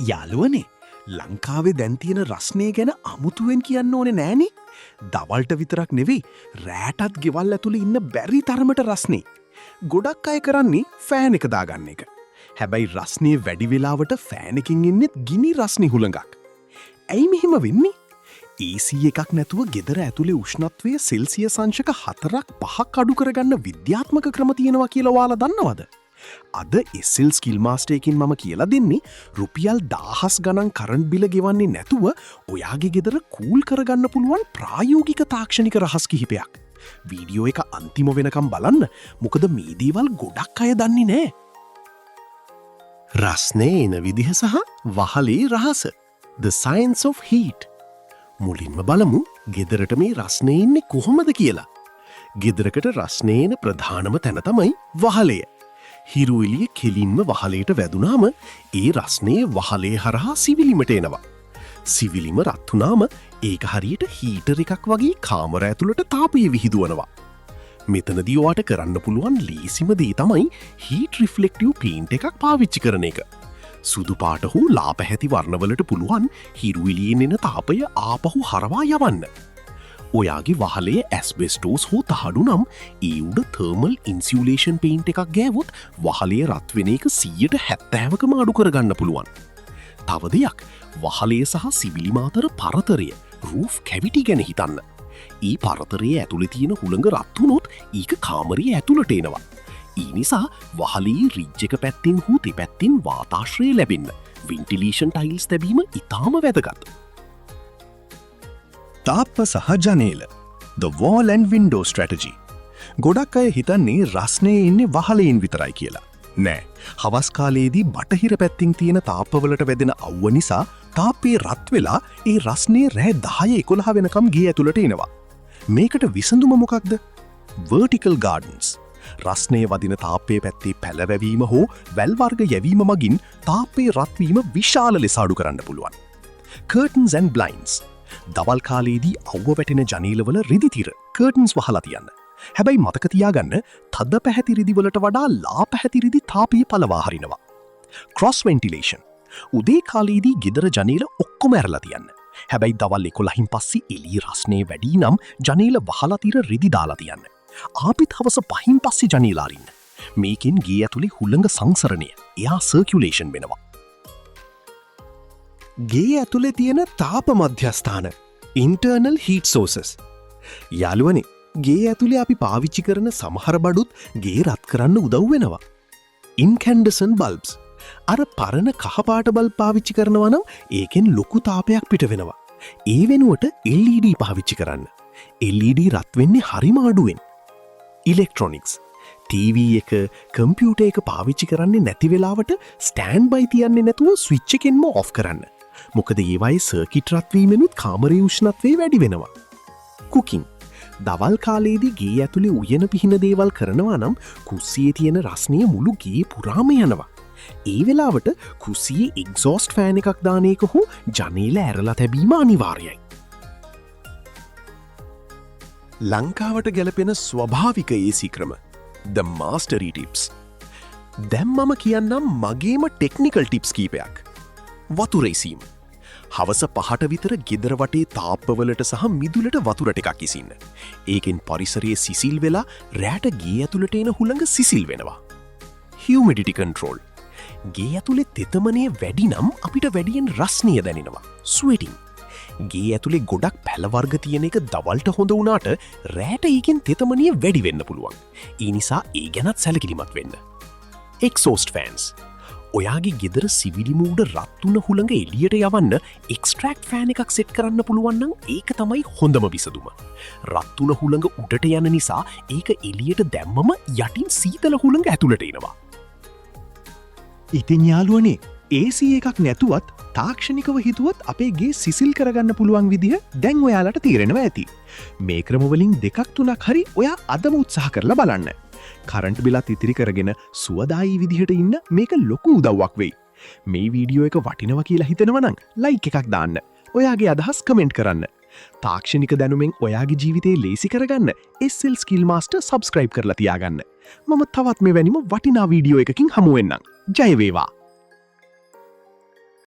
යාළුවනේ ලංකාවේ දැන් තියෙන රස්නේ ගැන අමුතුවෙන් කියන්න ඕනේ නෑනේ. දවල්ට විතරක් නෙවෙයි රෑටත් ගෙවල් ඇතුළේ ඉන්න බැරි තරමට රස්නේ. ගොඩක් අය කරන්නේ ෆෑන් එක දාගන්න එක. හැබැයි රස්නේ වැඩි වෙලාවට ෆෑන් එකකින් ඉන්නෙත් ගිනි රස්නේ හුළඟක්. ඇයි මෙහෙම වෙන්නේ? AC එකක් නැතුව ගෙදර ඇතුලේ උෂ්ණත්වය සෙල්සියස් අංශක 4-5ක් අඩු කරගන්න විද්‍යාත්මක ක්‍රම තියෙනවා කියලා ඔයාලා දන්නවද? අද SL ස්කිල් මාස්ටර් එකකින් මම කියලා දෙන්නේ රුපියල් 1000 ගණන් කරන්ට් බිල ගෙවන්නේ නැතුව ඔයාගේ ගෙදර කූල් කරගන්න පුළුවන් ප්‍රායෝගික තාක්ෂණික රහස් කිහිපයක්. වීඩියෝ එක අන්තිම වෙනකම් බලන්න. මොකද මේ දේවල් ගොඩක් අය දන්නේ නැහැ. රස්නේ එන විදිහ සහ වහලේ රහස. The Science of Heat. මුලින්ම බලමු ගෙදරට මේ රස්නේ ඉන්නේ කොහොමද කියලා. ගෙදරකට රස්නේ එන ප්‍රධානම තැන තමයි වහලය. හිරු එළිය කෙලින්ම වහලයට වැදුනාම ඒ රස්නේ වහලේ හරහා සිවිලිමට එනවා. සිවිලිම රත් වුණාම ඒක හරියට හීටර් එකක් වගේ කාමර ඇතුළට තාපය විහිදුවනවා. මෙතනදී ඔයාට කරන්න පුළුවන් ලේසිම දේ තමයි heat reflective paint එකක් පාවිච්චි කරන එක. සුදු පාට හෝ ලා පැහැති වර්ණවලට පුළුවන් හිරු එළියෙන් එන තාපය ආපහු හරවා යවන්න. ඔයාගේ වහලේ ඇස්බෙස්ටෝස් හෝ තහඩු නම් ඒ උඩ තර්මල් ඉන්සියුලේෂන් පේන්ට් එකක් ගෑවොත් වහලේ රත් වෙන එක 70%කම අඩු කරගන්න පුළුවන්. තව දෙයක් වහලේ සහ සිවිලිම අතර පරතරය රූෆ් කැවිටි ගැන හිතන්න. ඒ පරතරයේ ඇතුළේ තියෙන හුළඟ රත් වුණොත් ඒක කාමරයේ ඇතුළට එනවා. ඒ නිසා වහලේ රිජ් එක පැත්තෙන් හෝ දෙපැත්තෙන් වාතාශ්‍රය ලැබෙන්න වෙන්ටිලේෂන් ටයිල්ස් තැබීම ඉතාම වැදගත්. තාප්ප සහ ජනේල The Wall and Window Strategy. ගොඩක් අය හිතන්නේ රස්නේ ඉන්නේ වහලෙන් විතරයි කියලා. නෑ. හවස් කාලයේදී බටහිර පැත්තින් තියෙන තාප්පවලට වැදෙන අවුව නිසා තාප්පේ රත් වෙලා ඒ රස්නේ රෑ 10-11 වෙනකම් ගේ ඇතුළට එනවා. මේකට විසඳුම මොකක්ද? Vertical Gardens. රස්නේ වදින තාප්පේ පැත්තේ පැලවැවීම හෝ වැල් වර්ග යැවීම මගින් තාප්පේ රත් වීම විශාල ලෙස අඩු කරන්න පුළුවන්. Curtains and Blinds. දවල් කාලයේදී අවුව වැටෙන ජනේලවල රිදි තිර කර්ටන්ස් වහලා තියන්න. හැබැයි මතක තියාගන්න තද පැහැති රිදි වලට වඩා ලා පැහැති රිදි තාපයේ පළවා හරිනවා. Cross ventilation. උදේ කාලයේදී ගෙදර ජනේල ඔක්කොම ඇරලා තියන්න. හැබැයි දවල් 11න් පස්සේ එළිය රස්නේ වැඩි නම් ජනේල වහලා තිර රිදි දාලා තියන්න. ආපිට හවස 5න් පස්සේ ජනේල අරින්න. මේකෙන් ගේ ඇතුලේ හුළඟ සංසරණය එයා සර්කියුලේෂන් වෙනවා. ගේ ඇතුලේ තියෙන තාප මධ්‍යස්ථාන internal heat sources. යාළුවනේ ගේ ඇතුලේ අපි පාවිච්චි කරන සමහර බඩුත් ගේ රත් කරන්න උදව් වෙනවා. incandescent bulbs. අර පරණ කහපාට බල්බ් පාවිච්චි කරනවා නම් ඒකෙන් ලොකු තාපයක් පිට වෙනවා. ඒ වෙනුවට LED පාවිච්චි කරන්න. LED රත් වෙන්නේ හරිම අඩුවෙන්. electronics. TV එක කම්පියුටර් එක පාවිච්චි කරන්නේ නැති වෙලාවට ස්ටෑන්ඩ් බයි තියන්නේ නැතුව ස්විච් එකෙන්ම ඔෆ් කරන්න. මොකද ඒවයි සර්කිට් රත් වීමෙනුත් කාමරයේ උෂ්ණත්වය වැඩි වෙනවා. කුකින්. දවල් කාලයේදී ගේ ඇතුලේ උයන පිහින දේවල් කරනවා නම් කුස්සියේ තියෙන රස්නිය මුළු ගේ පුරාම යනවා. ඒ වෙලාවට කුස්සියේ එක්සෝස්ට් ෆෑන් එකක් දාන එක හෝ ජනේල ඇරලා තැබීම අනිවාර්යයි. ලංකාවට ගැලපෙන ස්වභාවික AC ක්‍රම The Mastery Tips. දැන් මම කියන්නම් මගේම ටෙක්නිකල් ටිප්ස් කීපයක්. වතුර ඉසීම. හවස 5ට විතර ගෙදර වටේ තාප්පවලට සහ මිදුලට වතුර ටිකක් ඉසින්න. ඒකෙන් පරිසරයේ සිසිල් වෙලා රැට ගේ ඇතුළට එන හුළඟ සිසිල් වෙනවා. Humidity control. ගේ ඇතුලේ තෙතමනය වැඩි නම් අපිට වැඩියෙන් රස්නිය දැනෙනවා. Sweating. ගේ ඇතුලේ ගොඩක් පැල වර්ග තියෙන එක දවල්ට හොඳ වුණාට රැට ඒකෙන් තෙතමනිය වැඩි වෙන්න පුළුවන්. ඒ නිසා ඒ ගැනත් සැලකිලිමත් වෙන්න. Exhaust fans. ඔයාගේ ගෙදර සිවිලි මූඩ රත් වුණ හුළඟ එළියට යවන්න එක්ස්ට්‍රැක්ට් ෆෑන් එකක් සෙට් කරන්න පුළුවන් නම් ඒක තමයි හොඳම විසඳුම. රත් වුණ හුළඟ උඩට යන නිසා ඒක එළියට දැම්මම යටින් සීතල හුළඟ ඇතුළට එනවා. ඉතින් යාළුවනේ AC එකක් නැතුවත් තාක්ෂණිකව හිතුවත් අපේ ගේ සිසිල් කරගන්න පුළුවන් විදිහ දැන් ඔයාලට තීරෙනවා ඇති. මේ ක්‍රමවලින් 2-3ක් හරි ඔයා අදම උත්සාහ කරලා බලන්න. කරන්ට් බිලත් ඉතිරි කරගෙන සුවදායි විදිහට ඉන්න මේක ලොකු උදව්වක් වෙයි. මේ වීඩියෝ එක වටිනවා කියලා හිතෙනවා නම් ලයික් එකක් දාන්න. ඔයාගේ අදහස් කමෙන්ට් කරන්න. තාක්ෂණික දැනුමෙන් ඔයාගේ ජීවිතේ ලේසි කරගන්න SL Skill Master subscribe කරලා තියාගන්න. මම තවත් මෙවැනිම වටිනා වීඩියෝ එකකින් හමු වෙන්නම්. ජය වේවා.